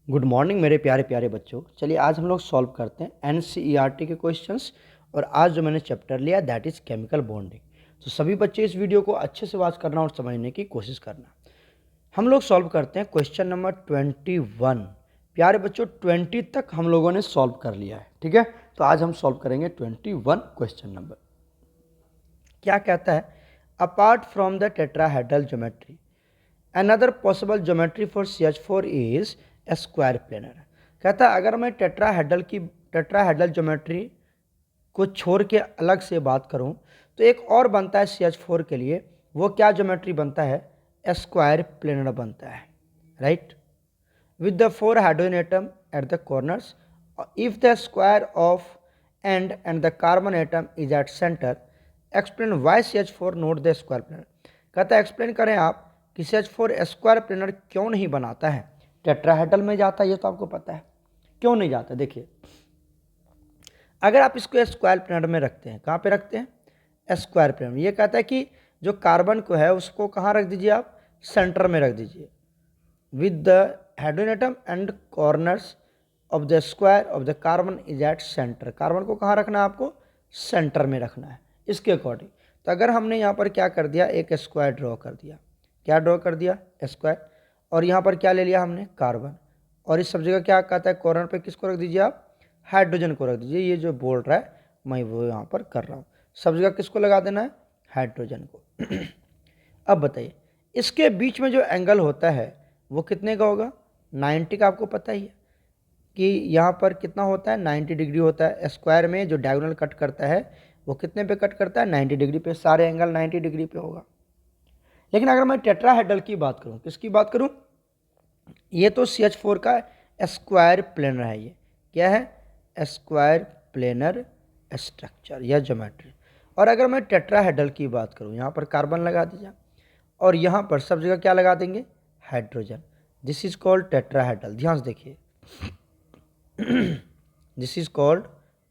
Good morning मेरे प्यारे प्यारे बच्चों। चलिए आज हम लोग सॉल्व करते हैं एनसीईआरटी के क्वेश्चंस। और आज जो मैंने चैप्टर लिया दैट इज़ केमिकल बॉन्डिंग। तो सभी बच्चे इस वीडियो को अच्छे से वॉच करना और समझने की कोशिश करना। हम लोग सॉल्व करते हैं क्वेश्चन नंबर 21। प्यारे बच्चों 20 तक हम लोगों ने सॉल्व कर लिया है, ठीक है। तो आज हम सॉल्व करेंगे 21 क्वेश्चन नंबर। क्या कहता है, apart from the tetrahedral geometry another possible geometry for CH4 is a square planar. कहता है अगर मैं टेट्राहेड्रल ज्योमेट्री को छोड़ के अलग से बात करूं तो एक और बनता है CH4 के लिए। वो क्या ज्योमेट्री बनता है? स्क्वायर प्लेनर बनता है, right, with the 4 hydrogen atom at the corners if the square of and the carbon atom is at centre explain why CH4 note the square planar. कहता है एक्सप्लेन करें आप कि CH4 स्क्वायर प्लेनर क्यों नहीं बनाता है। टेट्राहेड्रल में जाता है, ये तो आपको पता है। क्यों नहीं जाता? देखिए, अगर आप इसको स्क्वायर प्लेनर में रखते हैं, कहाँ पे रखते हैं? स्क्वायर प्लेनर में। ये कहता है कि जो कार्बन को है उसको कहाँ रख दीजिए आप? सेंटर में रख दीजिए, with the hydrogen atom and corners of the square of the carbon is at centre. Carbon को कहाँ रखना है आपको? सेंटर में रखना है इसके अकॉर्डिंग। तो अगर हमने यहाँ पर क्या कर दिया, एक स्क्वायर ड्रॉ कर दिया। क्या ड्रॉ कर दिया? स्क्वायर। और यहाँ पर क्या ले लिया हमने? कार्बन। और इस सब जगह क्या कहता है? कॉर्नर पे किसको रख दीजिए आप? हाइड्रोजन को रख दीजिए। ये जो बोल रहा है मैं वो यहाँ पर कर रहा हूँ। सब जगह किसको लगा देना है? हाइड्रोजन को। अब बताइए, इसके बीच में जो एंगल होता है वो कितने का होगा? 90 का। आपको पता ही है कि यहाँ पर कितना होता है? 90 डिग्री होता है। स्क्वायर में जो डायगोनल कट करता है वो कितने पे कट करता है? 90 डिग्री पे। सारे एंगल 90 डिग्री पे होगा। लेकिन अगर मैं टेट्राहेड्रल की बात करूं, किसकी बात करूं? ये तो CH4 का स्क्वायर प्लेनर है। ये क्या है? स्क्वायर प्लेनर स्ट्रक्चर या ज्योमेट्री। और अगर मैं टेट्राहेड्रल की बात करूं, यहाँ पर कार्बन लगा दीजिए और यहाँ पर सब जगह क्या लगा देंगे? Hydrogen. This is called tetrahedral. ध्यान से देखिए, दिस इज कॉल्ड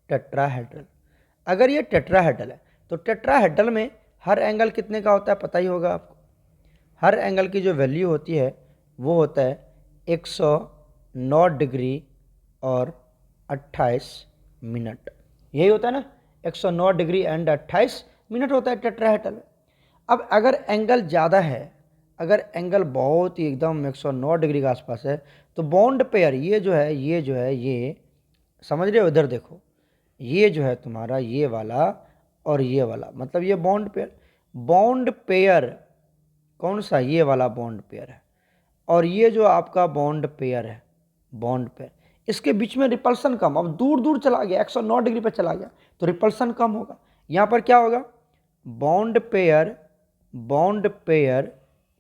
टेट्राहेड्रल। अगर ये टेट्राहेड्रल है तो टेट्राहेड्रल में हर एंगल कितने का होता है? पता ही होगा आपको। हर एंगल की जो वैल्यू होती है वो होता है 109 डिग्री और 28 मिनट। यही होता है ना, 109 डिग्री एंड 28 मिनट होता है टेट्राहेड्रल में। अब अगर एंगल ज़्यादा है, अगर एंगल बहुत ही एकदम 109 डिग्री के आसपास है, तो बॉन्ड पेयर ये जो है ये समझ रहे हो? इधर देखो, ये जो है तुम्हारा ये वाला और ये वाला, मतलब ये बॉन्ड पेयर कौन सा? ये वाला बॉन्ड पेयर है। और ये जो आपका बॉन्ड पेयर है, बॉन्ड पेयर, इसके बीच में रिपल्सन कम। अब दूर दूर चला गया, 109 डिग्री पे चला गया तो रिपल्सन कम होगा। यहाँ पर क्या होगा? बॉन्ड पेयर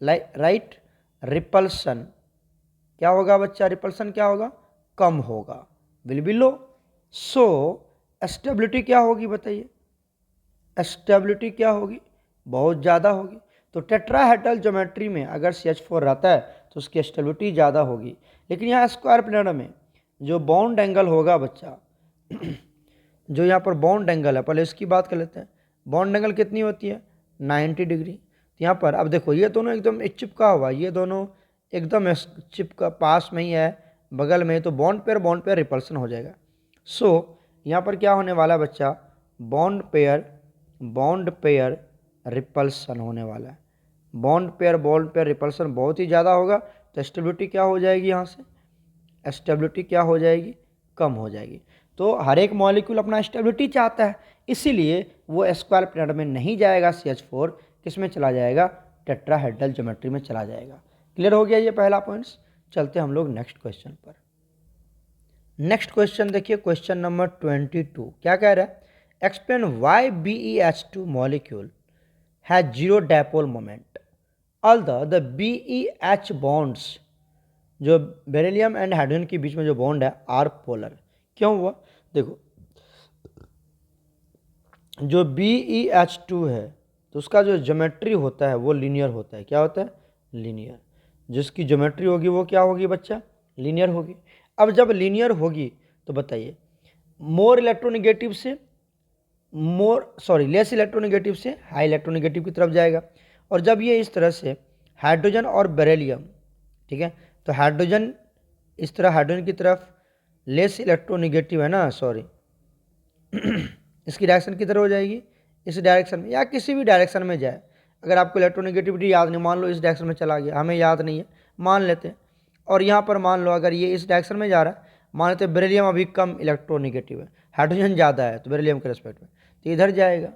राइट, रिपल्सन क्या होगा बच्चा? रिपल्सन क्या होगा? कम होगा, will be low. So stability क्या होगी बताइए? स्टेबिलिटी क्या होगी? बहुत ज़्यादा होगी। तो टेट्राहेड्रल ज्योमेट्री में अगर CH4 रहता है तो उसकी स्टेबिलिटी ज़्यादा होगी। लेकिन यहाँ स्क्वायर प्लेनर में जो बॉन्ड एंगल होगा बच्चा, जो यहाँ पर बॉन्ड एंगल है, पहले इसकी बात कर लेते हैं। बॉन्ड एंगल कितनी होती है? 90 डिग्री। तो यहाँ पर अब देखो, ये दोनों एकदम चिपका हुआ, ये दोनों एकदम चिपका पास में ही है, बगल में, तो बॉन्ड पेयर रिपल्सन हो जाएगा। सो यहाँ पर क्या होने वाला बच्चा? बॉन्ड पेयर रिपल्सन होने वाला है। बॉन्ड पेयर रिपल्सन बहुत ही ज़्यादा होगा तो स्टेबिलिटी क्या हो जाएगी? यहाँ से स्टेबिलिटी क्या हो जाएगी? कम हो जाएगी। तो हर एक मॉलिक्यूल अपना स्टेबिलिटी चाहता है, इसीलिए वो स्क्वायर प्लेनर में नहीं जाएगा। CH4 किस में चला जाएगा? टेट्राहेड्रल ज्योमेट्री में चला जाएगा। क्लियर हो गया ये पहला पॉइंट्स। चलते हम लोग नेक्स्ट क्वेश्चन पर। नेक्स्ट क्वेश्चन देखिए, क्वेश्चन नंबर 22। क्या कह रहा है? Explain why BeH2 molecule has zero dipole moment although the BeH bonds, जो बेरिलियम एंड हाइड्रोजन के बीच में जो बॉन्ड है, आर पोलर। क्यों हुआ? देखो, जो BeH2 है तो उसका जो ज्योमेट्री होता है वो लीनियर होता है। क्या होता है? लीनियर। जिसकी ज्योमेट्री होगी वो क्या होगी बच्चा? लीनियर होगी। अब जब लीनियर होगी तो बताइए, लेस इलेक्ट्रोनेगेटिव से हाई इलेक्ट्रोनेगेटिव की तरफ जाएगा। और जब ये इस तरह से हाइड्रोजन और बेरिलियम, ठीक है, तो हाइड्रोजन इस तरह हाइड्रोजन की तरफ लेस इलेक्ट्रोनेगेटिव है ना, सॉरी इसकी डायरेक्शन किधर हो जाएगी, इस डायरेक्शन में, या किसी भी डायरेक्शन में जाए। अगर आपको इलेक्ट्रोनेगेटिविटी याद नहीं, मान लो इस डायरेक्शन में चला गया, हमें याद नहीं है, मान लेते हैं, और यहाँ पर मान लो अगर ये इस डायरेक्शन में जा रहा है, मान लेते हैं बेरिलियम अभी कम इलेक्ट्रोनेगेटिव है, हाइड्रोजन ज़्यादा है तो बेरिलियम के रिस्पेक्ट में, तो इधर जाएगा।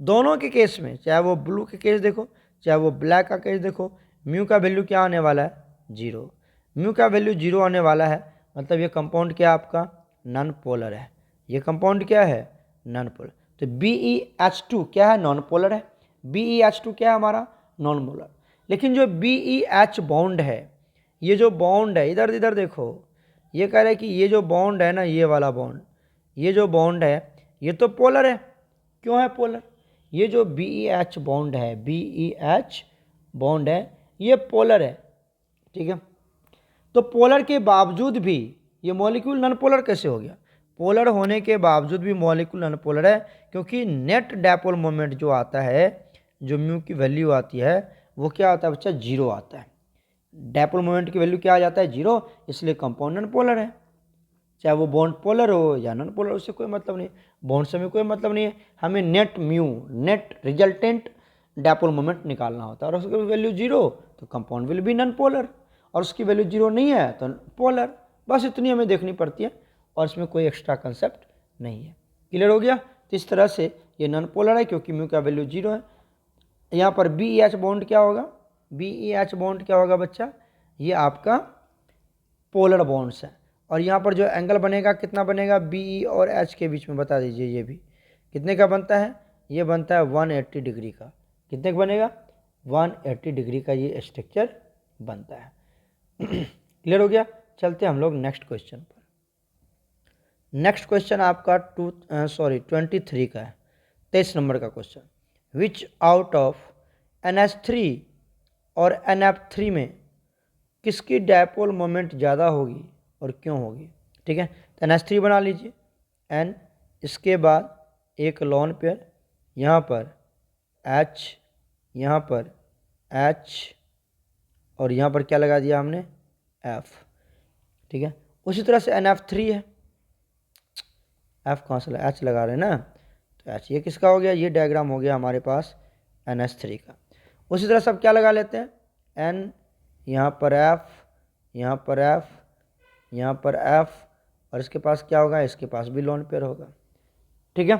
दोनों के केस में, चाहे वो ब्लू के केस देखो चाहे वो ब्लैक का केस देखो, म्यू का वैल्यू क्या आने वाला है, 0। म्यू का वैल्यू 0 आने वाला है, मतलब ये कंपाउंड क्या आपका नॉन पोलर है। ये कंपाउंड क्या है, नॉन पोलर। तो BeH2 क्या है, नॉन पोलर है। BeH2 क्या है हमारा, नॉन पोलर। लेकिन जो BeH बॉन्ड है, ये जो बॉन्ड है, इधर इधर देखो, ये कह रहे हैं कि ये जो बॉन्ड है ना, ये वाला बॉन्ड, ये जो बॉन्ड है ये तो पोलर है। क्यों है पोलर, ये जो BeH बॉन्ड है, BeH बॉन्ड है, ये पोलर है, ठीक है। तो पोलर के बावजूद भी ये मॉलिक्यूल नॉन पोलर कैसे हो गया, पोलर होने के बावजूद भी मॉलिक्यूल नॉन पोलर है, क्योंकि नेट डायपोल मोमेंट जो आता है, जो म्यू की वैल्यू आती है, वो क्या आता है बच्चा, 0 आता है। डायपोल मोमेंट की वैल्यू क्या आ जाता है, 0, इसलिए कंपाउंड नॉन पोलर है। चाहे वो बॉन्ड पोलर हो या नॉन पोलर, उससे कोई मतलब नहीं, बॉन्ड से हमें कोई मतलब नहीं है। हमें net mu, net resultant dipole moment निकालना होता है, और उसकी वैल्यू 0 तो compound will be non polar, और उसकी वैल्यू 0 नहीं है तो पोलर। बस इतनी हमें देखनी पड़ती है, और इसमें कोई एक्स्ट्रा कंसेप्ट नहीं है। क्लियर हो गया। तो इस तरह से ये नॉन पोलर है, क्योंकि म्यू का वैल्यू 0 है। यहाँ पर BeH बॉन्ड क्या होगा, BeH बॉन्ड क्या होगा बच्चा, ये आपका पोलर बॉन्ड्स है। और यहाँ पर जो एंगल बनेगा कितना बनेगा, BE और H के बीच में बता दीजिए, ये भी कितने का बनता है, ये बनता है 180 डिग्री का। कितने का बनेगा, 180 डिग्री का ये स्ट्रक्चर बनता है। क्लियर हो गया। चलते हम लोग नेक्स्ट क्वेश्चन पर। नेक्स्ट क्वेश्चन आपका 23 का है, 23 नंबर का question. Which out of NH3 और NF3 में किसकी डायपोल मोमेंट ज़्यादा होगी और क्यों होगी, ठीक है। तो NH3 बना लीजिए, N, इसके बाद एक लोन पेयर, यहाँ पर H, यहाँ पर H, और यहाँ पर क्या लगा दिया हमने, F, ठीक है। उसी तरह से NF3 है, F कहाँ से H लगा रहे हैं ना, तो H ये किसका हो गया, ये डायग्राम हो गया हमारे पास NH3 का। उसी तरह सब क्या लगा लेते हैं, N, यहाँ पर F, यहाँ पर F, यहाँ पर F, और इसके पास क्या होगा, इसके पास भी लोन पेयर होगा, ठीक है।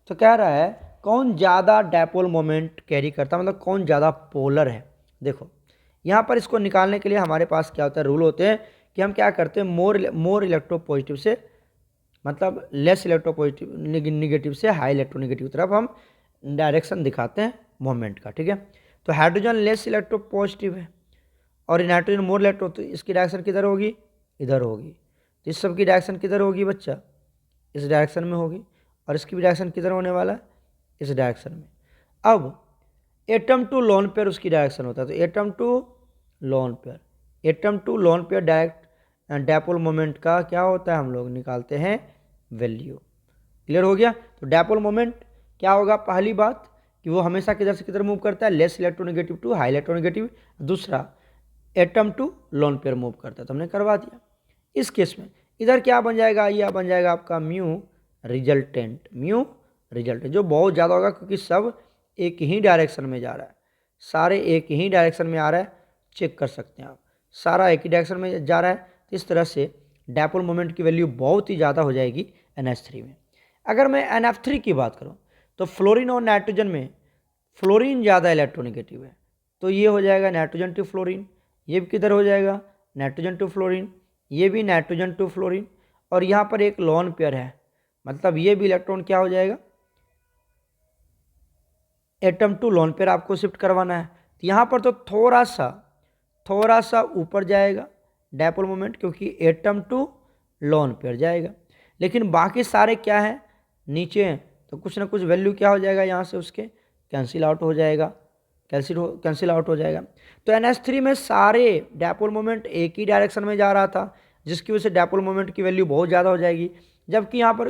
तो कह रहा है कौन ज़्यादा डायपोल मोमेंट कैरी करता है, मतलब कौन ज़्यादा पोलर है। देखो यहाँ पर इसको निकालने के लिए हमारे पास क्या होता है, रूल होते हैं कि हम क्या करते हैं, मोर इलेक्ट्रोपॉजिटिव से, मतलब लेस इलेक्ट्रोपॉजिटिव निगेटिव से हाई इलेक्ट्रोनेगेटिव तरफ हम डायरेक्शन दिखाते हैं मोमेंट का, ठीक है। तो हाइड्रोजन लेस इलेक्ट्रोपॉजिटिव है और नाइट्रोजन मोर इलेक्ट्रो, तो इसकी डायरेक्शन किधर होगी, इधर होगी। तो इस सब की डायरेक्शन किधर होगी बच्चा, इस डायरेक्शन में होगी, और इसकी भी डायरेक्शन किधर होने वाला है, इस डायरेक्शन में। अब एटम टू लोन पेयर उसकी डायरेक्शन होता है, तो atom to lone pair, atom to lone pair direct dipole moment का क्या होता है, हम लोग निकालते हैं वैल्यू। क्लियर हो गया। तो डायपोल मोमेंट क्या होगा, पहली बात कि वो हमेशा किधर से किधर मूव करता है, less electronegative to high electronegative. दूसरा atom to lone pair move करता है, तो हमने करवा दिया। इस केस में इधर क्या बन जाएगा, यह बन जाएगा आपका म्यू रिजल्टेंट, म्यू रिजल्टेंट जो बहुत ज़्यादा होगा, क्योंकि सब एक ही डायरेक्शन में जा रहा है, सारे एक ही डायरेक्शन में आ रहा है, चेक कर सकते हैं आप, सारा एक ही डायरेक्शन में जा रहा है। तो इस तरह से डायपोल मोमेंट की वैल्यू बहुत ही ज़्यादा हो जाएगी NH3 में। अगर मैं NF3 की बात करूँ तो फ्लोरीन और नाइट्रोजन में फ्लोरीन ज़्यादा इलेक्ट्रोनेगेटिव है, तो ये हो जाएगा नाइट्रोजन टू फ्लोरीन। ये भी किधर हो जाएगा, नाइट्रोजन टू फ्लोरीन, ये भी नाइट्रोजन टू फ्लोरीन, और यहाँ पर एक लोन पेयर है, मतलब ये भी इलेक्ट्रॉन क्या हो जाएगा, एटम टू लोन पेयर आपको शिफ्ट करवाना है। तो यहाँ पर तो थोड़ा सा ऊपर जाएगा डायपोल मोमेंट, क्योंकि एटम टू लोन पेयर जाएगा, लेकिन बाकी सारे क्या है, नीचे हैं, तो कुछ ना कुछ वैल्यू क्या हो जाएगा, यहाँ से उसके कैंसिल आउट हो जाएगा, कैंसिल आउट हो जाएगा। तो NH3 में सारे डायपोल मोमेंट एक ही डायरेक्शन में जा रहा था, जिसकी वजह से डायपोल मोमेंट की वैल्यू बहुत ज़्यादा हो जाएगी। जबकि यहाँ पर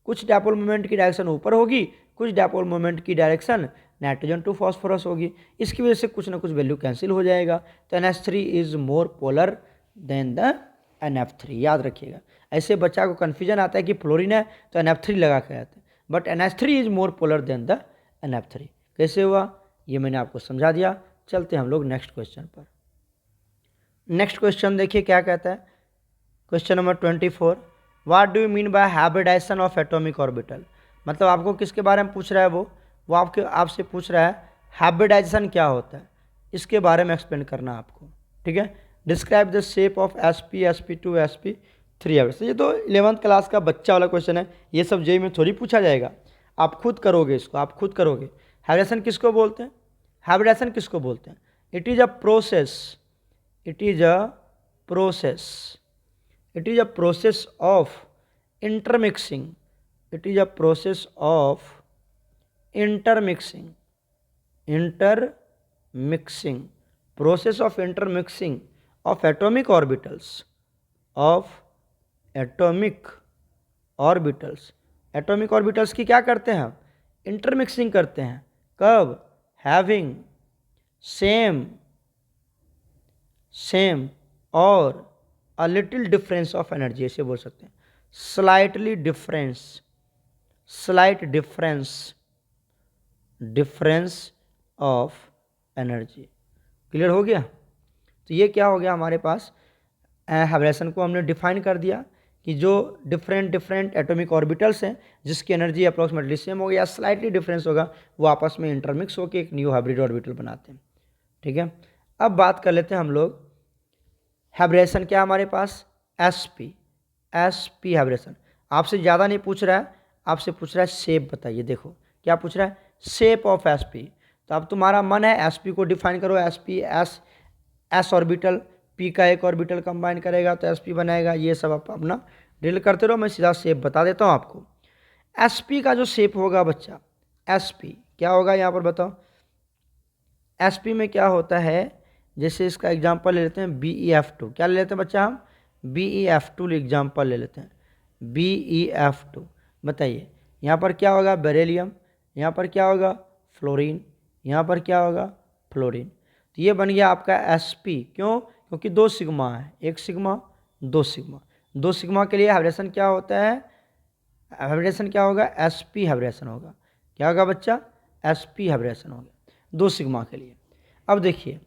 कुछ डायपोल मोमेंट की डायरेक्शन ऊपर होगी, कुछ डायपोल मोमेंट की डायरेक्शन नाइट्रोजन टू फॉस्फोरस होगी, इसकी वजह से कुछ ना कुछ वैल्यू कैंसिल हो जाएगा। तो NH3 is more polar than the NF3, याद रखिएगा। ऐसे बच्चा को कन्फ्यूजन आता है कि फ्लोरीन है तो NF3 लगा के आते हैं, but NH3 is more polar than the NF3। कैसे हुआ ये मैंने आपको समझा दिया। चलते हम लोग नेक्स्ट क्वेश्चन पर। नेक्स्ट क्वेश्चन देखिए क्या कहता है। Question number 24, what do you mean by hybridization of atomic orbital. मतलब आपको किसके बारे में पूछ रहा है, वो आपसे पूछ रहा है हाइब्रिडाइजेशन क्या होता है, इसके बारे में एक्सप्लेन करना है आपको। ठीक है, describe the shape of sp sp2 sp3 hybrid. ये तो 11th क्लास का बच्चा वाला क्वेश्चन है, ये सब जेईई में थोड़ी पूछा जाएगा, आप खुद करोगे इसको, आप खुद करोगे। हाइब्रिडेशन किसको बोलते हैं, हाइब्रिडेशन किसको बोलते हैं। It is a process, it is a process, it is a process of intermixing, it is a process of intermixing, process of intermixing of atomic orbitals, of atomic orbitals की क्या करते हैं हम, इंटरमिक्सिंग करते हैं। कब, हैविंग सेम और a little difference of energy, ऐसे बोल सकते हैं। Slight difference of energy. Clear हो गया। तो ये क्या हो गया हमारे पास, हाइब्रिडेशन को हमने डिफाइन कर दिया कि जो डिफरेंट एटॉमिक ऑर्बिटल्स हैं जिसकी एनर्जी अप्रॉक्सीमेटली सेम होगी या स्लाइटली डिफरेंस होगा, वो आपस में इंटरमिक्स होकर एक न्यू हाइब्रिड ऑर्बिटल बनाते हैं। ठीक है, अब बात कर लेते हैं हम लोग हाइब्रिडेशन क्या हमारे पास, sp हाइब्रिडेशन। आपसे ज़्यादा नहीं पूछ रहा है, आपसे पूछ रहा है शेप बताइए। देखो क्या पूछ रहा है, शेप ऑफ sp। तो अब तुम्हारा मन है sp को डिफाइन करो, sp s ऑर्बिटल, p का एक ऑर्बिटल कंबाइन करेगा तो sp बनाएगा। ये सब आप अपना ड्रिल करते रहो, मैं सीधा शेप बता देता हूँ आपको। sp का जो शेप होगा बच्चा, sp क्या होगा यहाँ पर बताओ। sp में क्या होता है, जैसे इसका एग्जांपल ले लेते हैं BeF2। क्या ले लेते हैं बच्चा हम, BeF2 एग्जांपल ले लेते हैं, BeF2। बताइए यहाँ पर क्या होगा, बेरिलियम, यहाँ पर क्या होगा, फ्लोरीन, यहाँ पर क्या होगा, फ्लोरीन। तो ये बन गया आपका sp। क्यों, क्योंकि 2 सिग्मा है, 1 सिग्मा 2 सिग्मा। 2 सिग्मा के लिए हाइब्रिडेशन क्या होता है, हाइब्रिडेशन क्या होगा, sp हाइब्रिडेशन होगा। क्या होगा बच्चा, sp हाइब्रिडेशन हो गया 2 सिग्मा के लिए। अब देखिए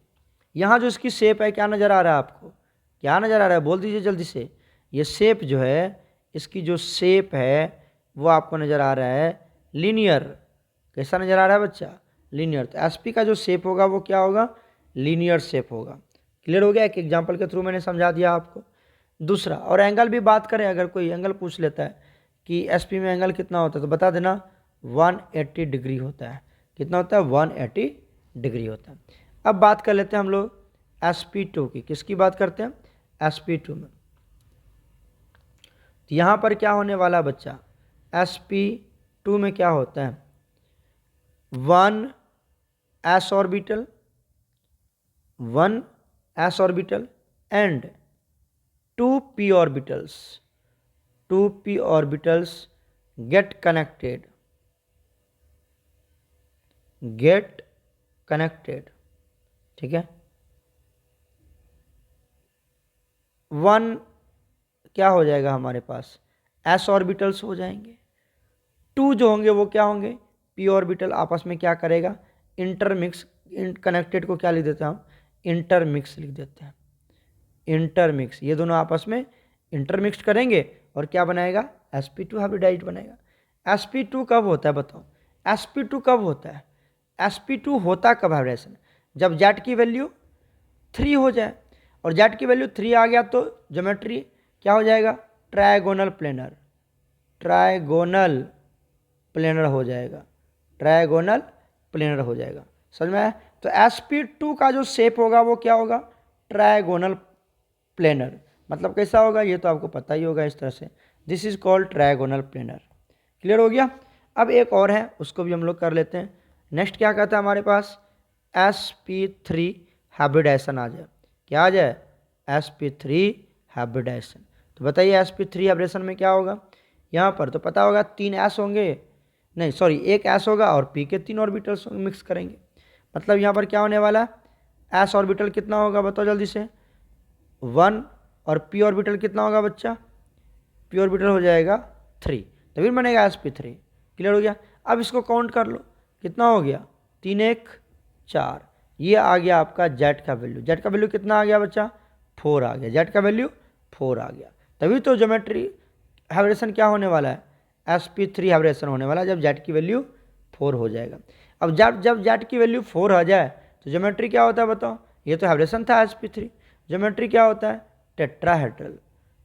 यहाँ जो इसकी शेप है क्या नज़र आ रहा है आपको, क्या नज़र आ रहा है, बोल दीजिए जल्दी से। ये शेप जो है, इसकी जो शेप है वो आपको नज़र आ रहा है लीनियर। कैसा नज़र आ रहा है बच्चा, लीनियर। तो sp का जो शेप होगा वो क्या होगा, लीनियर शेप होगा। क्लियर हो गया, एक एग्जांपल के थ्रू मैंने समझा दिया आपको। दूसरा, और एंगल भी बात करें, अगर कोई एंगल पूछ लेता है कि sp में एंगल कितना होता है तो बता देना 180 डिग्री होता है। कितना होता है, 180 डिग्री होता है। अब बात कर लेते हैं हम लोग sp2 की। किसकी बात करते हैं, sp2 में। तो यहाँ पर क्या होने वाला बच्चा, sp2 में क्या होता है, 1 s orbital and 2 p orbitals get connected. ठीक है, 1 क्या हो जाएगा हमारे पास, s ऑर्बिटल्स हो जाएंगे। 2 जो होंगे वो क्या होंगे, p ऑर्बिटल आपस में क्या करेगा, इंटरमिक्स। कनेक्टेड को क्या लिख देते हैं हम, इंटरमिक्स लिख देते हैं, इंटरमिक्स। ये दोनों आपस में इंटरमिक्स करेंगे और क्या बनाएगा, sp2 हाइब्रिडाइज्ड बनाएगा। sp2 कब होता है बताओ, sp2 कब होता है, sp2 होता कब हाइब्रिडेशन, जब Z की वैल्यू 3 हो जाए। और Z की वैल्यू 3 आ गया तो ज्योमेट्री क्या हो जाएगा, ट्रायगोनल प्लेनर हो जाएगा, ट्रायगोनल प्लेनर हो जाएगा। समझ में आया। तो sp2 का जो शेप होगा वो क्या होगा, ट्रायगोनल प्लेनर। मतलब कैसा होगा ये तो आपको पता ही होगा, इस तरह से। This is called trigonal planar. Clear हो गया। अब एक और है, उसको भी हम लोग कर लेते हैं। नेक्स्ट क्या कहता है हमारे पास, sp3 हाइब्रिडाइजेशन आ जाए। क्या आ जाए, sp3 हाइब्रिडाइजेशन। तो बताइए sp3 हाइब्रिडेशन में क्या होगा। यहाँ पर तो पता होगा 3 s होंगे, नहीं सॉरी 1 s होगा और p के 3 ऑर्बिटल्स मिक्स करेंगे। मतलब यहाँ पर क्या होने वाला है, s ऑर्बिटल कितना होगा बताओ जल्दी से, 1 और p ऑर्बिटल कितना होगा बच्चा, p ऑर्बिटल हो जाएगा 3, तभी बनेगा sp3। क्लियर हो गया। अब इसको काउंट कर लो, कितना हो गया, 3 1 4, ये आ गया आपका जेड का वैल्यू। जेड का वैल्यू कितना आ गया बच्चा, 4 आ गया। जेड का वैल्यू 4 आ गया, तभी तो ज्योमेट्री हाइब्रेशन क्या होने वाला है, sp3 हाइब्रेशन होने वाला है जब जेड की वैल्यू 4 हो जाएगा। अब जब जेड की वैल्यू 4 आ जाए तो ज्योमेट्री क्या होता है बताओ, ये तो हाइब्रेशन था sp3, ज्योमेट्री क्या होता है, टेट्राहेड्रल।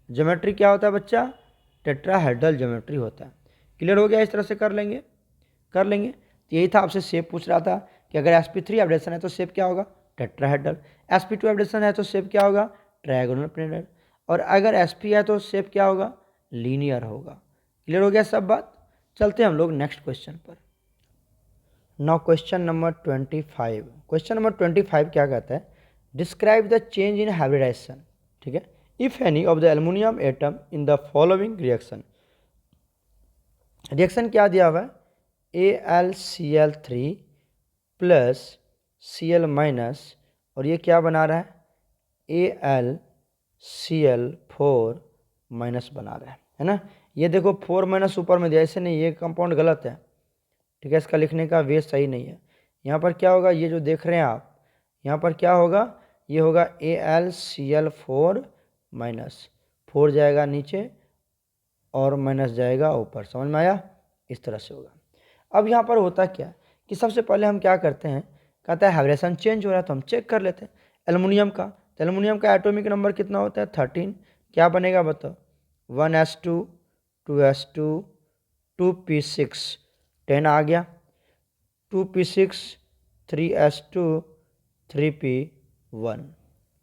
ज्योमेट्री क्या होता है बच्चा, टेट्राहेड्रल ज्योमेट्री होता है। क्लियर हो गया। इस तरह से कर लेंगे। तो यही था, आपसे शेप पूछ रहा था कि अगर sp3 हाइब्रेशन है तो शेप क्या होगा, टेट्राहेड्रल। sp2 हाइब्रेशन है तो शेप क्या होगा, ट्रायंगुलर प्लेनर। और अगर sp है तो शेप क्या होगा, लीनियर होगा। क्लियर हो गया सब बात। चलते हैं हम लोग नेक्स्ट क्वेश्चन पर। Now question number 25। Question number 25 क्या कहता है, describe the change in hybridization. ठीक है, if any of the aluminium atom in the following reaction. Reaction क्या दिया हुआ है, AlCl3 प्लस Cl माइनस, और ये क्या बना रहा है, AlCl4 माइनस बना रहा है ना। ये देखो 4 माइनस ऊपर में दिया, ऐसे नहीं, ये कंपाउंड गलत है। ठीक है, इसका लिखने का वे सही नहीं है। यहाँ पर क्या होगा, ये जो देख रहे हैं आप, यहाँ पर क्या होगा, ये होगा AlCl4 माइनस, 4 जाएगा नीचे और माइनस जाएगा ऊपर। समझ में आया, इस तरह से होगा। अब यहाँ पर होता क्या कि सबसे पहले हम क्या करते हैं, कहता है हाइब्रेशन चेंज हो रहा है तो हम चेक कर लेते हैं एल्युमिनियम का। तो एल्युमिनियम का एटॉमिक नंबर कितना होता है, 13। क्या बनेगा बताओ, 1s2 2s2 2p6, 10 आ गया, 2p6 3s2 3p1,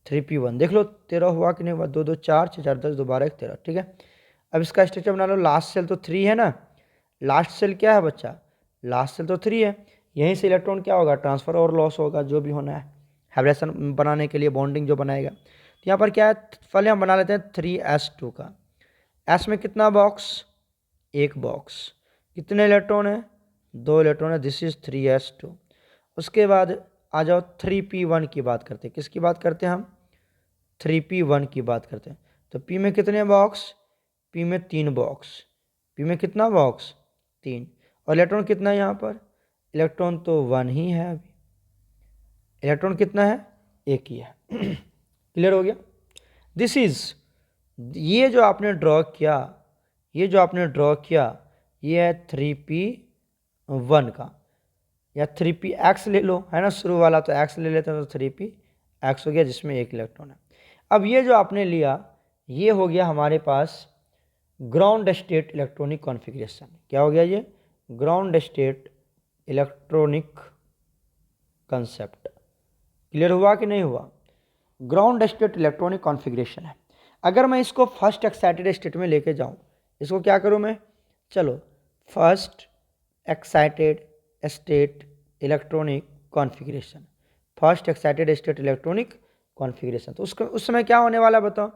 3p1 देख लो 13 हुआ कि नहीं हुआ, 2 2 4 6 4 10 2 12 1 13। ठीक है, अब इसका स्ट्रक्चर बना लो। लास्ट सेल तो 3 है ना, लास्ट सेल क्या है बच्चा, लास्ट सेल तो 3 है। यहीं से इलेक्ट्रॉन क्या होगा, ट्रांसफर और लॉस होगा, जो भी होना है हाइब्रेशन बनाने के लिए, बॉन्डिंग जो बनाएगा। तो यहाँ पर क्या है, पहले हम बना लेते हैं 3s2 का। एस में कितना बॉक्स, एक बॉक्स, कितने इलेक्ट्रॉन है, 2 इलेक्ट्रॉन है, दिस इज 3s2। उसके बाद आ जाओ 3p1 की बात करते हैं। किसकी बात करते हैं हम, 3p1 की बात करते हैं। तो p में कितने बॉक्स, p में 3 बॉक्स, p में कितना बॉक्स, 3। और इलेक्ट्रॉन कितना है यहाँ पर, इलेक्ट्रॉन तो 1 ही है, अभी इलेक्ट्रॉन कितना है, एक ही है। क्लियर हो गया। दिस इज, ये जो आपने ड्रॉ किया, ये है 3p1 का, या 3px ले लो, है ना, शुरू वाला तो x ले लेते हैं तो 3px हो गया, जिसमें एक इलेक्ट्रॉन है। अब ये जो आपने लिया, ये हो गया हमारे पास ग्राउंड स्टेट इलेक्ट्रॉनिक कॉन्फ़िगरेशन। क्या हो गया ये, ground state electronic concept. Clear हुआ कि नहीं हुआ, ग्राउंड स्टेट इलेक्ट्रॉनिक कॉन्फ़िगरेशन है। अगर मैं इसको फर्स्ट एक्साइटेड स्टेट में लेके जाऊं, इसको क्या करूं मैं, चलो first excited state electronic configuration, first excited state electronic configuration. तो उस समय क्या होने वाला बताओ,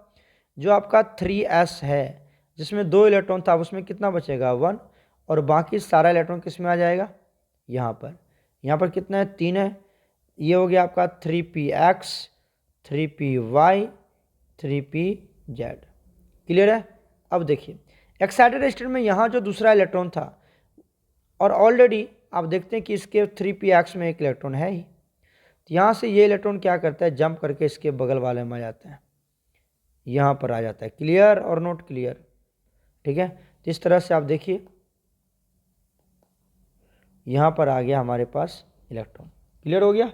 जो आपका 3s है जिसमें 2 इलेक्ट्रॉन था, उसमें कितना बचेगा, 1, और बाकी सारा इलेक्ट्रॉन किस में आ जाएगा, यहाँ पर कितना है, 3 है। ये हो गया आपका 3px 3py 3pz। क्लियर है। अब देखिए एक्साइटेड स्टेट में यहाँ जो दूसरा इलेक्ट्रॉन था, और ऑलरेडी आप देखते हैं कि इसके 3px में एक इलेक्ट्रॉन है ही, तो यहाँ से ये इलेक्ट्रॉन क्या करता है, जंप करके इसके बगल वाले में आ जाता है, यहाँ पर आ जाता है। क्लियर और नॉट क्लियर, ठीक है। तो इस तरह से आप देखिए यहाँ पर आ गया हमारे पास इलेक्ट्रॉन। क्लियर हो गया।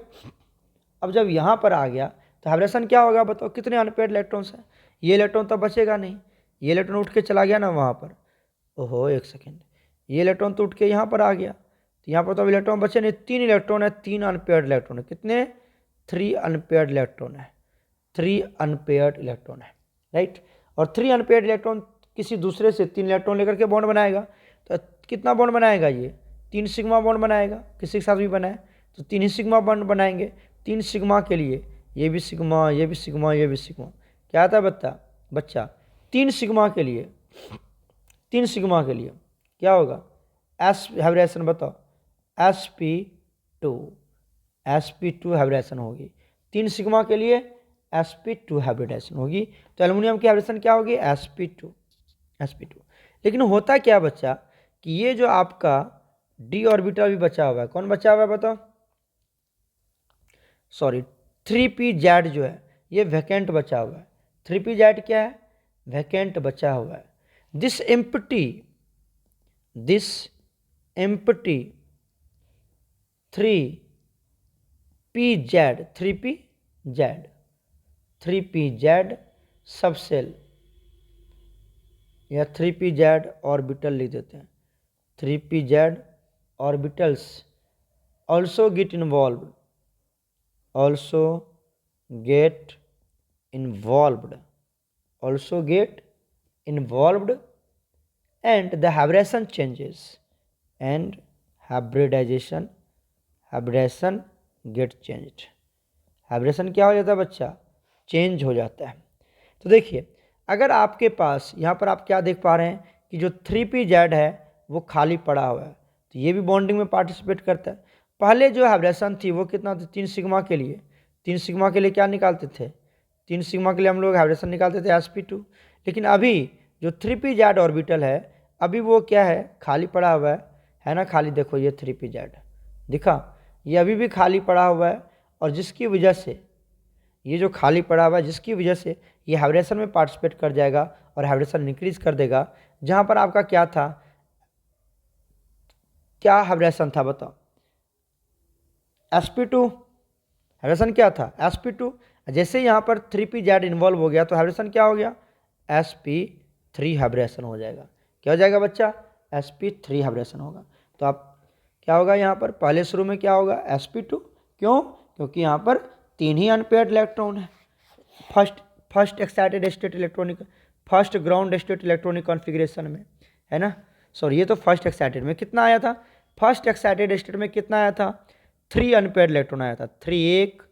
अब जब यहाँ पर आ गया तो हाइब्रेशन क्या होगा बताओ, कितने अनपेड इलेक्ट्रॉन्स हैं, ये इलेक्ट्रॉन तो बचेगा नहीं, ये इलेक्ट्रॉन उठ के चला गया ना वहाँ पर, ओहो एक सेकेंड, ये इलेक्ट्रॉन तो उठ के यहाँ पर आ गया, तो यहाँ पर तो अब इलेक्ट्रॉन बचे नहीं, 3 इलेक्ट्रॉन है, 3 अनपेयर्ड इलेक्ट्रॉन है। कितने, 3 अनपेयर्ड इलेक्ट्रॉन है, 3 अनपेयर्ड इलेक्ट्रॉन है, राइट। और 3 अनपेयर्ड इलेक्ट्रॉन किसी दूसरे से 3 इलेक्ट्रॉन लेकर के बॉन्ड बनाएगा, तो कितना बॉन्ड बनाएगा, ये 3 सिग्मा बॉन्ड बनाएगा, किसी के साथ भी बनाए तो 3 ही सिग्मा बॉन्ड बनाएंगे। 3 सिग्मा के लिए ये भी सिग्मा, ये भी सिग्मा, ये भी सिग्मा, क्या आता है बच्चा 3 सिग्मा के लिए, 3 सिग्मा के लिए क्या होगा, एस हाइब्रेशन बताओ, sp2 हाइब्रेशन होगी 3 सिग्मा के लिए, sp2 हाइब्रिडाइजेशन होगी, तो एल्युमिनियम की हाइब्रिडेशन क्या होगी, sp2। लेकिन होता क्या बच्चा कि ये जो आपका d ऑर्बिटल भी बचा हुआ है, कौन बचा हुआ है बताओ, सॉरी 3p जो है ये वैकेंट बचा हुआ है। 3p क्या है, वैकेंट बचा हुआ है। दिस एम्प्टी 3pz सबसेल या 3pz ऑर्बिटल लिख देते हैं। 3pz orbitals also get involved and the hybridization changes and hybridization get changed। Hybridization क्या हो जाता है बच्चा, चेंज हो जाता है। तो देखिए अगर आपके पास यहाँ पर आप क्या देख पा रहे हैं कि जो 3pz है वो खाली पड़ा हुआ है, तो ये भी बॉन्डिंग में पार्टिसिपेट करता है। पहले जो हाइब्रिडेशन थी वो कितना थी, 3 सिग्मा के लिए, 3 सिग्मा के लिए क्या निकालते थे, 3 सिग्मा के लिए हम लोग हाइब्रिडेशन निकालते थे sp2। लेकिन अभी जो 3pz ऑर्बिटल है अभी वो क्या है, खाली पड़ा हुआ है ना, खाली देखो ये 3pz दिखा, ये अभी भी खाली पड़ा हुआ है, और जिसकी वजह से ये जो खाली पड़ा हुआ है जिसकी वजह से ये हाइब्रिडेशन में पार्टिसिपेट कर जाएगा और हाइब्रिडेशन इंक्रीज कर देगा। जहाँ पर आपका क्या था, क्या हाइब्रिडेशन था बताओ, sp2 हाइब्रिडेशन क्या था, sp2। जैसे यहाँ पर 3pz इन्वॉल्व हो गया तो हाइब्रिडेशन क्या हो गया, sp3 हाइब्रिडेशन हो जाएगा। क्या हो जाएगा बच्चा, sp3 हाइब्रिडेशन होगा। तो आप क्या होगा यहाँ पर, पहले शुरू में क्या होगा, sp2। क्यों, क्योंकि यहाँ पर 3 ही अनपेयर्ड इलेक्ट्रॉन है। First excited state electronic, first ground state electronic configuration में है ना, सॉरी ये तो फर्स्ट एक्साइटेड में कितना आया था, फर्स्ट एक्साइटेड स्टेट में कितना आया था, 3 अनपेयर्ड इलेक्ट्रॉन आया था, 3 1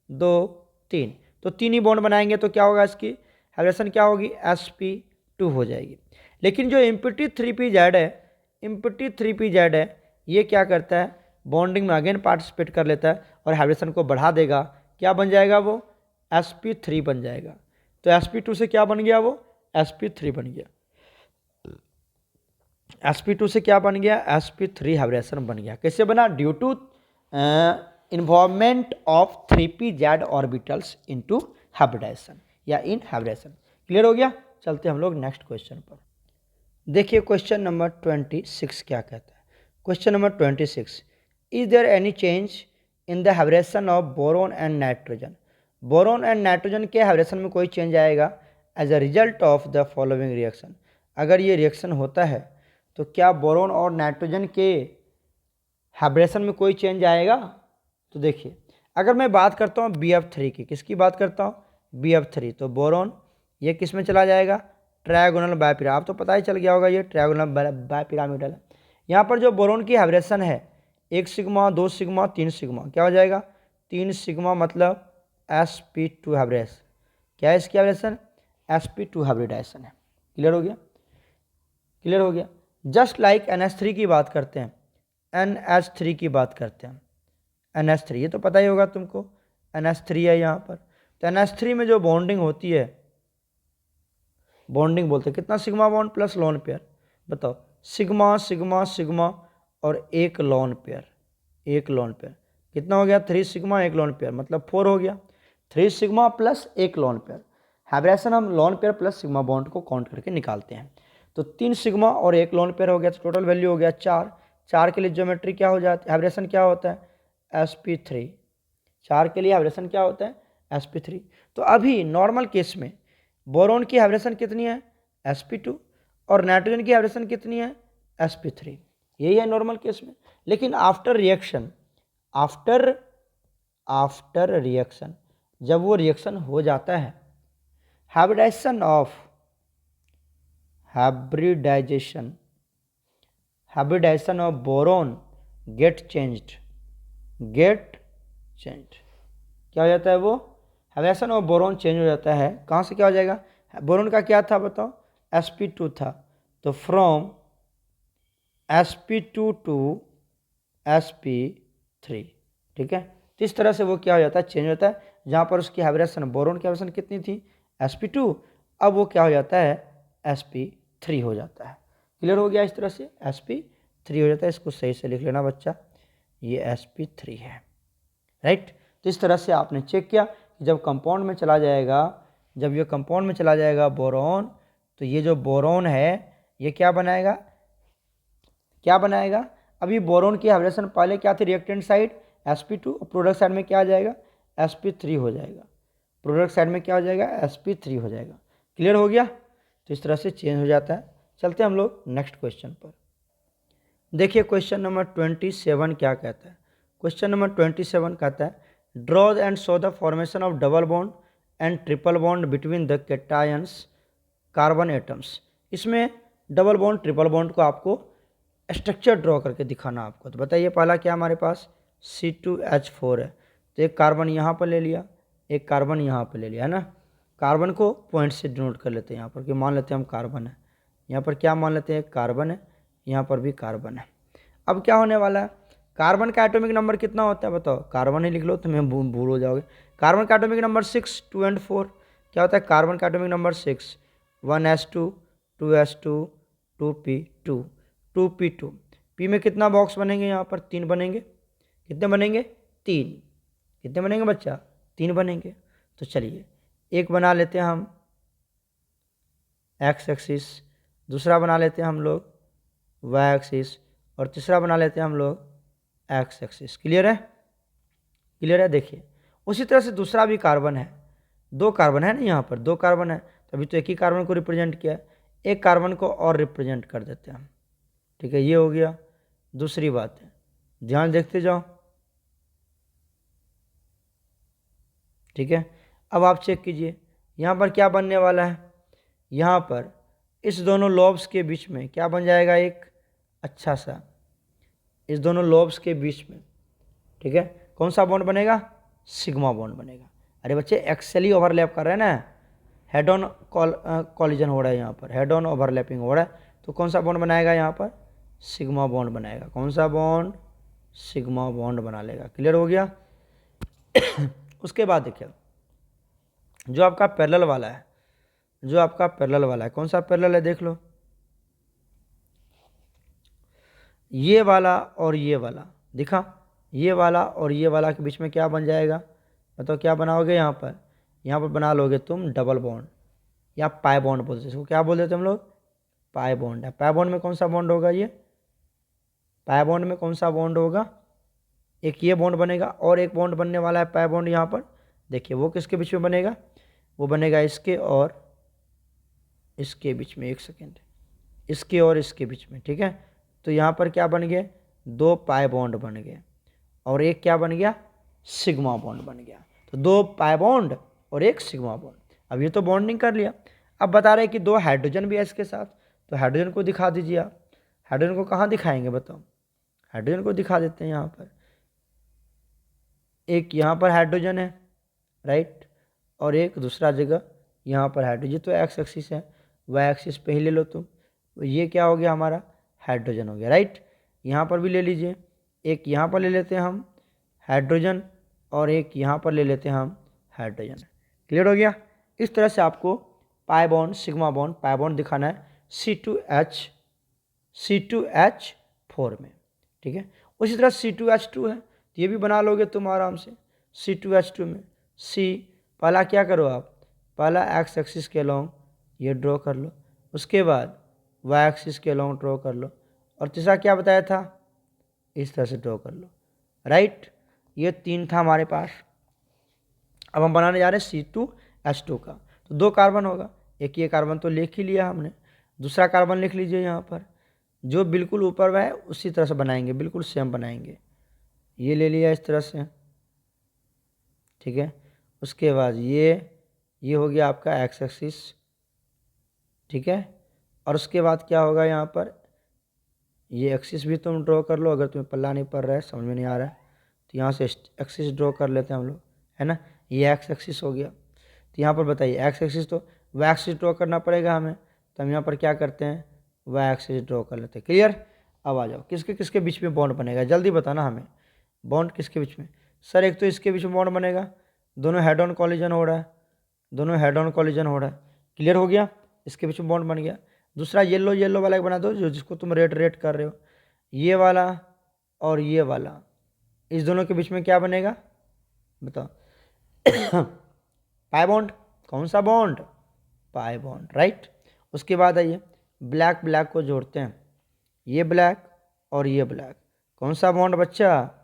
2 3, तो 3 ही बॉन्ड बनाएंगे तो क्या होगा, इसकी हाइब्रिडेशन क्या होगी, sp2 हो जाएगी। लेकिन जो इम्प्टी 3pz है ये क्या करता है, बॉन्डिंग में अगेन पार्टिसिपेट कर लेता है और हाइब्रिडेशन को बढ़ा देगा। क्या बन जाएगा वो, sp3 बन जाएगा। तो sp2 से क्या बन गया, वो sp3 बन गया। sp2 से क्या बन गया, sp3 हाइब्रिडेशन बन गया। कैसे बना, due to involvement of 3pz orbitals into hybridization या इन हाइब्रिडेशन। क्लियर हो गया। चलते हम लोग नेक्स्ट क्वेश्चन पर। देखिए क्वेश्चन नंबर 26 क्या कहता है। Question number 26, is there any change in the hybridization of boron and nitrogen. Boron and nitrogen के हाइब्रिडेशन में कोई चेंज आएगा as a result of the following reaction. अगर ये रिएक्शन होता है तो क्या बोरोन और नाइट्रोजन के हाइब्रिडेशन में कोई चेंज आएगा। तो देखिए अगर मैं बात करता हूँ BF3 की, किसकी बात करता हूँ, BF3, तो बोरोन ये किस में चला जाएगा, ट्रायगोनल बायपिरामिड। आप तो पता ही चल गया होगा ये ट्रायगोनल बायपिरामिडल है। यहाँ पर जो बोरोन की हाइब्रिडेशन है 1 सिग्मा 2 सिग्मा 3 सिग्मा, क्या हो जाएगा 3 सिग्मा मतलब sp2 हाइब्रिडेशन। क्या है इसकी हाइब्रिडेशन, sp2 हाइब्रिडेशन है। क्लियर हो गया, क्लियर हो गया। जस्ट लाइक NH3 की बात करते हैं, NH3 की बात करते हैं, NH3 ये तो पता ही होगा तुमको, NH3 है यहाँ पर। तो NH3 में जो बॉन्डिंग होती है, बॉन्डिंग बोलते हैं कितना, sigma bond plus lone pair. बताओ सिग्मा सिग्मा सिग्मा और एक लोन पेयर, एक लोन पेयर कितना हो गया, 3 सिग्मा 1 लोन पेयर मतलब 4 हो गया। 3 sigma plus 1 lone pair. Hybridisation हम lone pair plus sigma bond को काउंट करके निकालते हैं। तो 3 सिग्मा और 1 लोन पेयर हो गया, तो टोटल वैल्यू हो गया 4। 4 के लिए ज्योमेट्री क्या हो जाती है, हाइब्रिडेशन क्या होता है, sp3। 4 के लिए हाइब्रिडेशन क्या होता है, sp3। तो अभी नॉर्मल केस में बोरोन की हाइब्रिडेशन कितनी है, sp2, और नाइट्रोजन की हाइब्रिडेशन कितनी है, sp3। यही है नॉर्मल केस में। लेकिन आफ्टर रिएक्शन, आफ्टर रिएक्शन जब वो रिएक्शन हो जाता है, hybridization of boron get changed. क्या हो जाता है, वो हाइब्रिडेशन ऑफ बोरोन चेंज हो जाता है। कहाँ से क्या हो जाएगा, बोरोन का क्या था बताओ, sp2 था, तो फ्रॉम sp2 टू sp3। ठीक है, तो इस तरह से वो क्या हो जाता है, चेंज होता है। जहाँ पर उसकी हाइब्रिडेशन बोरोन की हाइब्रिडेशन कितनी थी sp2, अब वो क्या हो जाता है sp3 हो जाता है। क्लियर हो गया, इस तरह से sp3 हो जाता है। इसको सही से लिख लेना बच्चा, ये sp3 है, राइट। तो इस तरह से आपने चेक किया कि जब कंपाउंड में चला जाएगा, जब ये कंपाउंड में चला जाएगा बोरॉन, तो ये जो बोरॉन है ये क्या बनाएगा, क्या बनाएगा। अभी बोरॉन की हाइब्रिडेशन पहले क्या थी रिएक्टेंट साइड sp2, और प्रोडक्ट साइड में क्या आ जाएगा sp3 हो जाएगा। प्रोडक्ट साइड में क्या हो जाएगा sp3 हो जाएगा। क्लियर हो गया, तो इस तरह से चेंज हो जाता है। चलते हैं हम लोग नेक्स्ट क्वेश्चन पर। देखिए क्वेश्चन नंबर 27 क्या कहता है। क्वेश्चन नंबर 27 कहता है draw and show the formation of double bond and triple bond between the cations carbon atoms. इसमें डबल बॉन्ड ट्रिपल बॉन्ड को आपको स्ट्रक्चर ड्रॉ करके दिखाना आपको। तो बताइए पहला क्या हमारे पास C2H4 है, तो एक कार्बन यहाँ पर ले लिया, एक कार्बन यहाँ पर ले लिया, है ना। कार्बन को पॉइंट से डिनोट कर लेते हैं यहाँ पर, कि मान लेते हैं हम कार्बन है, यहाँ पर क्या मान लेते हैं कार्बन है, यहाँ पर भी कार्बन है। अब क्या होने वाला है, कार्बन का एटॉमिक नंबर कितना होता है बताओ, कार्बन ही लिख लो तो मैं भूल हो जाओगे। कार्बन का एटॉमिक नंबर 6, 2 और 4 क्या होता है, कार्बन का atomic number 6, 1s2, 2s2, 2p2, 2p2। P में कितना बॉक्स बनेंगे, यहाँ पर 3 बनेंगे। कितने बनेंगे 3, कितने बनेंगे बच्चा 3 बनेंगे। तो चलिए एक बना लेते हैं हम एक्स एक्सिस, दूसरा बना लेते हैं हम लोग वाई एक्सिस, और तीसरा बना लेते हैं हम लोग एक्स एक्सिस। क्लियर है, क्लियर है। देखिए उसी तरह से दूसरा भी कार्बन है, 2 कार्बन है ना, यहाँ पर 2 कार्बन है, तो अभी तो एक ही कार्बन को रिप्रेजेंट किया है, एक कार्बन को और रिप्रेजेंट कर देते हैं हम। ठीक है, ये हो गया। दूसरी बात है, ध्यान देखते जाओ, ठीक है। अब आप चेक कीजिए यहाँ पर क्या बनने वाला है, यहाँ पर इस दोनों लॉब्स के बीच में क्या बन जाएगा, एक अच्छा सा इस दोनों लॉब्स के बीच में, ठीक है, कौन सा बॉन्ड बनेगा, सिग्मा बॉन्ड बनेगा। अरे बच्चे एक्सेली ओवरलैप कर रहे हैं ना, हेड ऑन कॉलिजन हो रहा है, यहाँ पर हेड ऑन ओवरलैपिंग हो रहा है, तो कौन सा बॉन्ड बनाएगा, यहाँ पर सिग्मा बॉन्ड बनाएगा। कौन सा बॉन्ड, सिग्मा बॉन्ड बना लेगा। क्लियर हो गया। उसके बाद देखिए जो आपका पैरेलल वाला है, जो आपका पैरेलल वाला है, कौन सा पैरेलल है देख लो, ये वाला और ये वाला, दिखा, ये वाला और ये वाला के बीच में क्या बन जाएगा, बताओ क्या बनाओगे, यहाँ पर बना लोगे तुम डबल बॉन्ड या पाई बॉन्ड बोलते हैं इसको। क्या बोल देते हम लोग, पाई बॉन्ड है। पाई बॉन्ड में कौन सा बॉन्ड होगा, ये पाई बॉन्ड में कौन सा बॉन्ड होगा, एक ये बॉन्ड बनेगा और एक बॉन्ड बनने वाला है पाई बॉन्ड यहाँ पर। देखिए वो किसके बीच में बनेगा, वो बनेगा इसके और इसके बीच में, एक सेकेंड, इसके और इसके बीच में, ठीक है। तो यहाँ पर क्या बन गए, 2 पाई बॉन्ड बन गए और एक क्या बन गया, सिग्मा बॉन्ड बन गया। तो 2 पाई बॉन्ड और एक सिग्मा बॉन्ड। अब ये तो बॉन्डिंग कर लिया, अब बता रहे कि 2 हाइड्रोजन भी है इसके साथ, तो हाइड्रोजन को दिखा दीजिए आप। हाइड्रोजन को कहाँ दिखाएंगे बताओ, हाइड्रोजन को दिखा देते हैं यहाँ पर, एक यहाँ पर हाइड्रोजन है, राइट, और एक दूसरा जगह यहाँ पर हाइड्रोजन। तो एक्स एक्सिस है, वाई एक्सिस पे ही ले लो तुम, तो ये क्या हो गया हमारा, हाइड्रोजन हो गया, राइट। यहाँ पर भी ले लीजिए, एक यहाँ पर ले लेते हैं हम हाइड्रोजन और एक यहाँ पर ले लेते हैं हम हाइड्रोजन। क्लियर हो गया। इस तरह से आपको pi bond, sigma bond, pi bond दिखाना है C2H4 में, ठीक है। उसी तरह C2H2 है, तो ये भी बना लोगे तुम आराम से। C2H2 में C पहला क्या करो आप, पहला एक्स एक्सिस के अलॉन्ग ये ड्रॉ कर लो, उसके बाद वाई एक्सिस के अलॉन्ग ड्रॉ कर लो, और तीसरा क्या बताया था, इस तरह से ड्रॉ कर लो, राइट। ये 3 था हमारे पास। अब हम बनाने जा रहे हैं C2H2 का, तो 2 कार्बन होगा, एक ये कार्बन तो लिख ही लिया हमने, दूसरा कार्बन लिख लीजिए यहाँ पर, जो बिल्कुल ऊपर है उसी तरह से बनाएंगे, बिल्कुल सेम बनाएंगे। ये ले लिया इस तरह से, ठीक है। उसके बाद ये हो गया आपका एक्स एक्सिस, ठीक है। और उसके बाद क्या होगा, यहाँ पर ये एक्सिस भी तुम ड्रॉ कर लो, अगर तुम्हें पल्ला नहीं पड़ रहा है, समझ में नहीं आ रहा है, तो यहाँ से एक्सिस ड्रॉ कर लेते हैं हम लोग, है ना। ये एक्स एक्सिस हो गया, तो यहाँ पर बताइए एक्स एक्सिस तो वाई एक्सिस ड्रॉ करना पड़ेगा हमें, तो हम यहाँ पर क्या करते हैं, वाई एक्सिस ड्रॉ कर लेते हैं। क्लियर। अब आ जाओ, किसके किसके बीच में बॉन्ड बनेगा, जल्दी बताना हमें, बॉन्ड किसके बीच में। सर एक तो इसके बीच में बॉन्ड बनेगा, दोनों हेड ऑन कॉलिजन हो रहा है, दोनों हेड ऑन कॉलिजन हो रहा है। क्लियर हो गया, इसके बीच में बॉन्ड बन गया। दूसरा येलो येलो वाला एक बना दो, जो जिसको तुम रेड रेड कर रहे हो, ये वाला और ये वाला, इस दोनों के बीच में क्या बनेगा बताओ? Pi bond. कौन सा बॉन्ड? Pi bond, right. उसके बाद आइए ब्लैक ब्लैक को जोड़ते हैं, ये ब्लैक और ये ब्लैक, कौन सा बॉन्ड बच्चा?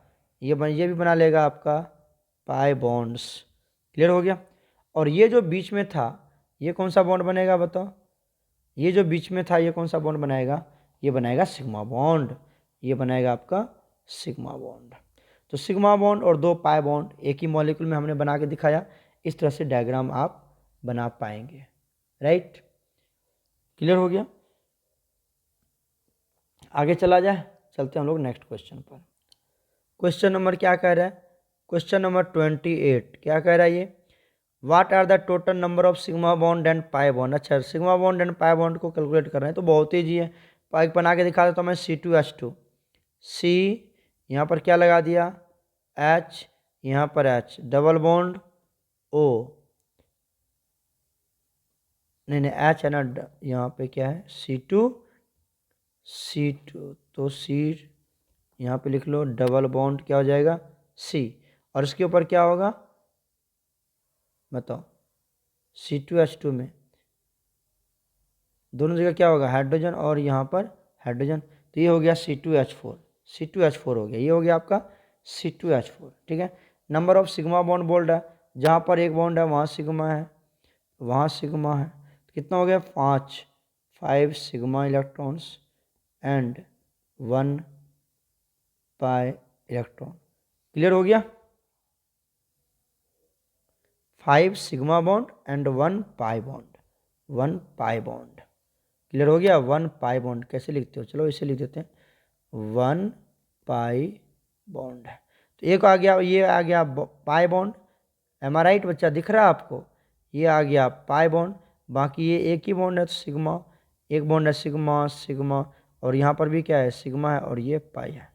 ये भी बना लेगा आपका पाई बॉन्ड्स। क्लियर हो गया। और ये जो बीच में था, ये कौन सा बॉन्ड बनेगा बताओ? ये जो बीच में था, ये कौन सा बॉन्ड बनाएगा? ये बनाएगा सिग्मा बॉन्ड, ये बनाएगा आपका सिग्मा बॉन्ड। तो सिग्मा बॉन्ड और दो पाई बॉन्ड एक ही मॉलिक्यूल में हमने बना के दिखाया। इस तरह से डायग्राम आप बना पाएंगे, राइट। क्लियर हो गया। आगे चला जाए, चलते हैं हम लोग नेक्स्ट क्वेश्चन पर। क्वेश्चन नंबर क्या कह रहा है? क्वेश्चन नंबर 28 क्या कह रहा है ये? What are the total number of sigma bond and pi bond. अच्छा, sigma bond and pi bond को कैलकुलेट कर रहे हैं तो बहुत ईजी है। पाई बना के दिखा देता हूँ मैं। C2H2, C यहाँ पर क्या लगा दिया? H, यहाँ पर H, डबल बॉन्ड O, नहीं H है ना, यहाँ पे क्या है? C2 तो C यहाँ पे लिख लो, डबल बॉन्ड क्या हो जाएगा? C, और इसके ऊपर क्या होगा बताओ? C2H2 में दोनों जगह क्या होगा? हाइड्रोजन, और यहाँ पर हाइड्रोजन, तो ये हो गया C2H4, C2H4 हो गया, ये हो गया आपका C2H4, ठीक है। नंबर ऑफ सिग्मा बॉन्ड बोल रहा है, जहाँ पर एक बॉन्ड है वहाँ सिग्मा है, वहाँ सिग्मा है, तो कितना हो गया? 5 sigma electrons and 1 pi electron. Clear हो गया। 5 sigma bond and 1 pi bond, 1 pi bond. Clear हो गया। 1 पाई बॉन्ड कैसे लिखते हो? चलो इसे लिख देते हैं, 1 पाई बॉन्ड है। तो एक आ गया, ये आ गया pi bond, am are right बच्चा? दिख रहा है आपको? ये आ गया पाई बॉन्ड, बाकी ये एक ही बॉन्ड है तो सिग्मा, एक बॉन्ड है सिग्मा सिग्मा, और यहाँ पर भी क्या है? सिग्मा है, और ये पाई है।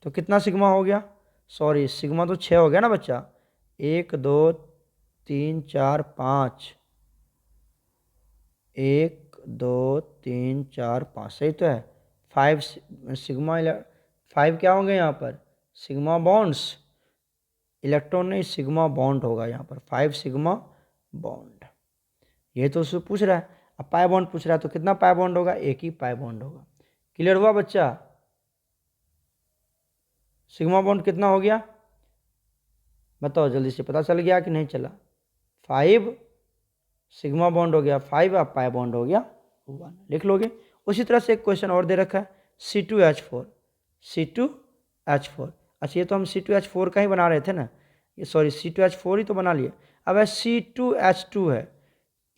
तो कितना सिग्मा हो गया? सॉरी, सिग्मा तो 6 हो गया ना बच्चा। 1 2 3 4 5, 1 2 3 4 5, सही तो है। 5 सिग्मा 5 क्या होंगे यहाँ पर? सिग्मा बॉन्ड्स, इलेक्ट्रॉन नहीं, सिग्मा बॉन्ड होगा यहाँ पर, 5 सिग्मा बॉन्ड। ये तो उससे पूछ रहा है। अब पाई बॉन्ड पूछ रहा है, तो कितना पाई बॉन्ड होगा? एक ही पाई बॉन्ड होगा। क्लियर हुआ बच्चा? सिग्मा बॉन्ड कितना हो गया बताओ जल्दी से, पता चल गया कि नहीं चला? 5 सिग्मा बॉन्ड हो गया 5, अब पाई बॉन्ड हो गया 1, लिख लोगे। उसी तरह से एक क्वेश्चन और दे रखा है, C2H4, C2H4। अच्छा, ये तो हम C2H4 का ही बना रहे थे ना, ये सॉरी C2H4 ही तो बना लिए। अब है C2H2 है,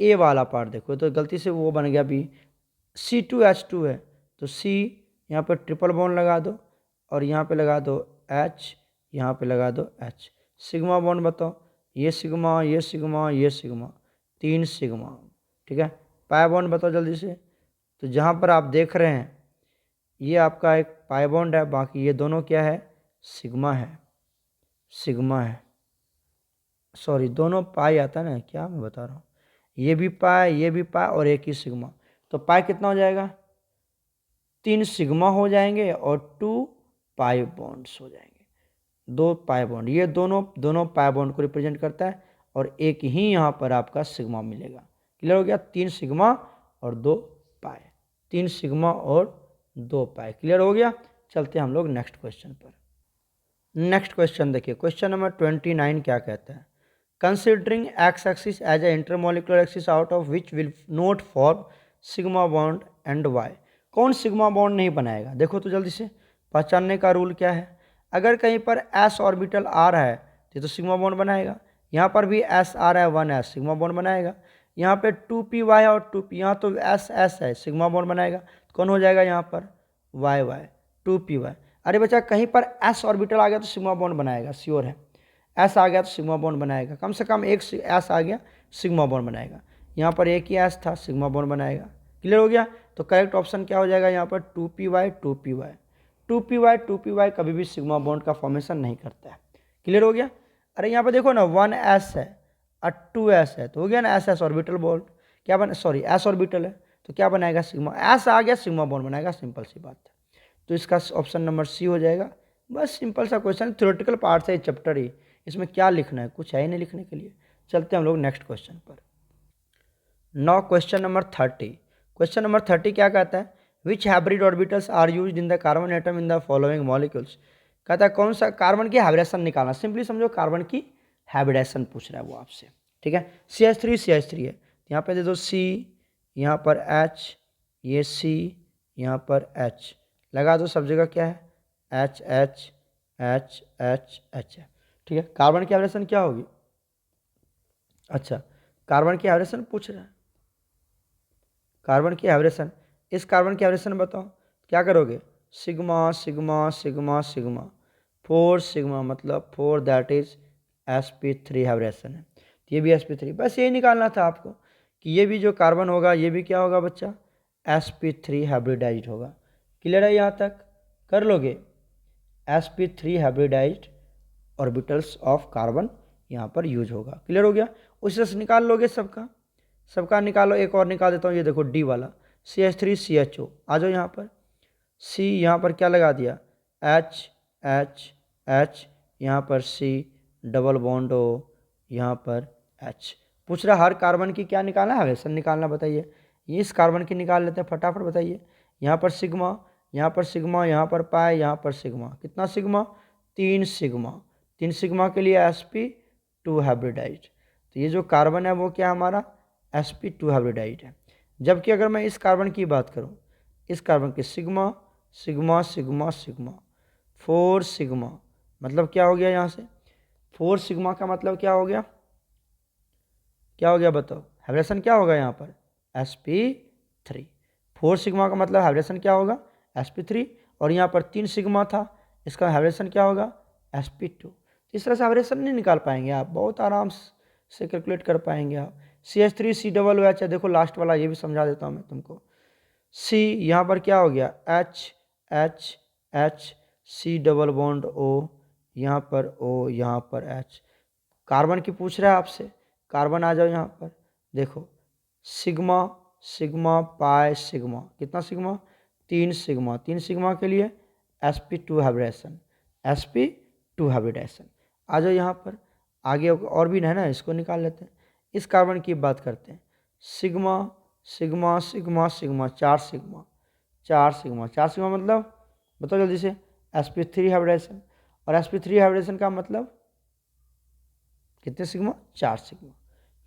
ए वाला पार्ट देखो, तो गलती से वो बन गया बी। C2H2 है तो C यहाँ पर ट्रिपल बॉन्ड लगा दो, और यहाँ पे लगा दो H, यहाँ पे लगा दो H। सिग्मा बॉन्ड बताओ? ये सिग्मा, ये सिग्मा, ये सिग्मा, 3 सिग्मा, ठीक है। पाई बॉन्ड बताओ जल्दी से। तो जहाँ पर आप देख रहे हैं ये आपका एक पाई बॉन्ड है, बाकी ये दोनों क्या है? सिग्मा है, सिग्मा है। सॉरी, दोनों पाई आता है ना, क्या मैं बता रहा हूँ? ये भी पाई, ये भी पाई, और एक ही सिग्मा। तो पाई कितना हो जाएगा? 3 सिग्मा हो जाएंगे और 2 पाई बॉन्ड्स हो जाएंगे, 2 पाई बॉन्ड। ये दोनों पाई बॉन्ड को रिप्रेजेंट करता है, और एक ही यहाँ पर आपका सिग्मा मिलेगा। क्लियर हो गया। 3 सिग्मा और 2 पाई, 3 सिग्मा और 2 पाई। क्लियर हो गया। चलते हैं हम लोग नेक्स्ट क्वेश्चन पर। नेक्स्ट क्वेश्चन देखिए, क्वेश्चन नंबर 29 क्या कहता है? Considering x axis as a intermolecular axis out of which will not form sigma bond and y. कौन सिग्मा बॉन्ड नहीं बनाएगा? देखो तो जल्दी से, पहचानने का रूल क्या है? अगर कहीं पर एस ऑर्बिटल आ रहा है तो सिग्मा बॉन्ड बनाएगा। यहाँ पर भी एस आ रहा है, 1s, सिग्मा बॉन्ड बनाएगा। यहाँ पे 2py और 2p, यहाँ तो एस है, सिग्मा बॉन्ड बनाएगा। तो कौन हो जाएगा यहाँ पर? Y 2py। अरे बच्चा, कहीं पर एस ऑर्बिटल आ गया तो सिग्मा बॉन्ड बनाएगा, श्योर है। एस आ गया तो सिग्मा बॉन्ड बनाएगा, कम से कम एक एस आ गया, सिग्मा बॉन्ड बनाएगा। यहाँ पर एक ही एस था, सिग्मा बॉन्ड बनाएगा। क्लियर हो गया। तो करेक्ट ऑप्शन क्या हो जाएगा यहाँ पर? 2py कभी भी सिग्मा बॉन्ड का फॉर्मेशन नहीं करता है। क्लियर हो गया। अरे यहाँ पे देखो ना 1s है और 2s है, तो हो गया ना एस एस ऑर्बिटल बॉन्ड। क्या बना, सॉरी एस ऑर्बिटल है, तो क्या बनाएगा सिग्मा, एस आ गया सिग्मा बॉन्ड बनाएगा, सिंपल सी बात है। तो इसका ऑप्शन नंबर सी हो जाएगा। बस सिंपल सा क्वेश्चन, थ्योरेटिकल पार्ट है चैप्टर ही, इसमें क्या लिखना है, कुछ है ही नहीं लिखने के लिए। चलते हैं हम लोग नेक्स्ट क्वेश्चन पर। Now question number 30। Question number 30 क्या कहता है, which hybrid orbitals are used in the carbon atom in the following molecules. कहता है कौन सा कार्बन की हाइब्रिडेशन निकालना, सिंपली समझो कार्बन की हाइब्रिडेशन पूछ रहा है वो आपसे, ठीक है। CH3 है, यहाँ पे दे दो C, यहाँ पर H, ये C, यहाँ पर H, लगा दो सब जगह क्या है H H H H H है, ठीक है। कार्बन की हाइब्रिडेशन क्या होगी, अच्छा कार्बन की हाइब्रिडेशन पूछ रहा है, कार्बन की हाइब्रिडेशन, इस कार्बन की हाइब्रिडेशन बताओ, क्या करोगे, sigma sigma sigma sigma 4 sigma मतलब 4, दैट इज sp3 हाइब्रिडेशन है, तो ये भी sp3, बस यही निकालना था आपको कि ये भी जो कार्बन होगा ये भी क्या होगा बच्चा, sp3 हाइब्रिडाइज्ड होगा। क्लियर है यहाँ तक, कर लोगे, sp3 hybridised orbitals of carbon यहाँ पर यूज होगा। क्लियर हो गया, उसी से निकाल लोगे सबका, सबका निकालो। एक और निकाल देता हूँ, ये देखो डी वाला CH3CHO, आ जाओ यहाँ पर, C यहाँ पर क्या लगा दिया H H H, यहाँ पर C डबल बॉन्ड O, यहाँ पर H। पूछ रहा हर कार्बन की क्या निकालना है, हाइब्रिडेशन निकालना, बताइए। ये इस कार्बन की निकाल लेते हैं फटाफट, बताइए। यहाँ पर सिग्मा, यहाँ पर सिग्मा, यहाँ पर पाए, यहाँ पर सिग्मा, कितना सिग्मा, 3 सिग्मा, 3 सिग्मा के लिए sp2 हाइब्रिडाइज्ड, तो ये जो कार्बन है वो क्या हमारा sp2 हाइब्रिडाइज्ड है। जबकि अगर मैं इस कार्बन की बात करूं, इस कार्बन की sigma sigma sigma sigma 4 sigma, मतलब क्या हो गया यहाँ से, 4 सिग्मा का मतलब क्या हो गया, क्या हो गया बताओ, हाइब्रिडेशन क्या होगा यहाँ पर sp3। 4 सिग्मा का मतलब हाइब्रिडेशन क्या होगा sp3, और यहाँ पर 3 सिग्मा था, इसका हाइब्रिडेशन क्या होगा sp2। इस तरह से हाइब्रिडेशन नहीं निकाल पाएंगे आप, बहुत आराम से कैलकुलेट कर पाएंगे आप। CH3COOH है, देखो लास्ट वाला ये भी समझा देता हूँ मैं तुमको। C यहाँ पर क्या हो गया H H H, C double bond O, यहाँ पर O, यहाँ पर H। कार्बन की पूछ रहा है आपसे, कार्बन आ जाओ यहाँ पर, देखो सिग्मा सिग्मा पाई सिग्मा, कितना सिग्मा, 3 सिग्मा, 3 सिग्मा के लिए sp2 हाइब्रिडेशन, sp2 हाइब्रिडेशन। आ जाओ यहाँ पर, आगे और भी है ना, इसको निकाल लेते हैं। इस कार्बन की बात करते हैं, sigma sigma sigma sigma 4 sigma 4 sigma 4 sigma मतलब बताओ जल्दी से sp3 हाइब्रिडेशन, और sp3 हाइब्रिडेशन का मतलब कितने सिग्मा, 4 सिग्मा।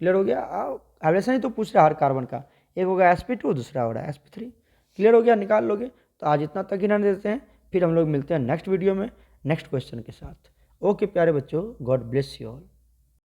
क्लियर हो गया, हाइब्रिडेशन ही तो पूछ रहा है हर कार्बन का, एक होगा sp2 दूसरा हो रहा है sp3। क्लियर हो गया, निकाल लोगे। तो आज इतना तक ही रहने देते हैं, फिर हम लोग मिलते हैं नेक्स्ट वीडियो में नेक्स्ट क्वेश्चन के साथ। ओके प्यारे बच्चों, गॉड ब्लेस यू ऑल।